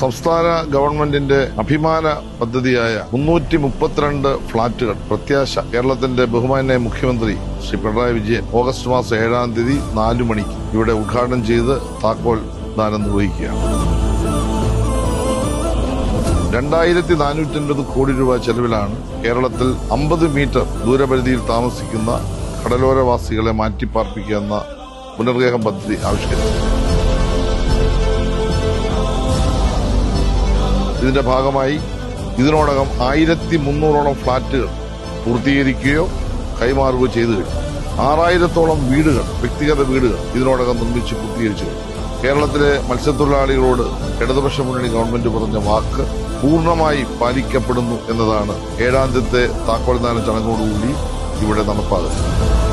സംസ്ഥാന ഗവൺമെന്റിന്റെ അഭിമാന പദ്ധതിയായ 332 ഫ്ളാറ്റുകൾ പ്രത്യാശ കേരളത്തിന്റെ ബഹുമാന്യ മുഖ്യമന്ത്രി ശ്രീ പിണറായി വിജയൻ ഓഗസ്റ്റ് മാസം 7-ാം തീയതി 4 മണിക്ക് ഇവിടെ ഉദ്ഘാടനം ചെയ്ത് താക്കോൽ ദാനം നിർവഹിക്കുകയാണ്. 2450 കോടി രൂപ ചെലവിലാണ് കേരളത്തിൽ 50 മീറ്റർ ദൂരപരിധിയിൽ താമസിക്കുന്ന കടലോരവാസികളെ മാറ്റിപ്പാർപ്പിക്കുക എന്ന പുനർഗേഹം പദ്ധതി ആവിഷ്കരിച്ചത്. ഇതിന്റെ ഭാഗമായി ഇതിനോടകം 1300ഓളം ഫ്ളാറ്റുകൾ പൂർത്തീകരിക്കുകയോ കൈമാറുകയോ ചെയ്തു കഴിഞ്ഞു. 6000ഓളം വീടുകൾ, വ്യക്തിഗത വീടുകൾ ഇതിനോടകം നിർമ്മിച്ച് പൂർത്തീകരിച്ചു കഴിഞ്ഞു. കേരളത്തിലെ മത്സ്യത്തൊഴിലാളികളോട് ഇടതുപക്ഷ മുന്നണി ഗവൺമെന്റ് പറഞ്ഞ വാക്ക് പൂർണ്ണമായി പാലിക്കപ്പെടുന്നു എന്നതാണ് 7-ാം തീയതിത്തെ താക്കോൽദാന ചടങ്ങോടുകൂടി ഇവിടെ നടപ്പാകുന്നത്.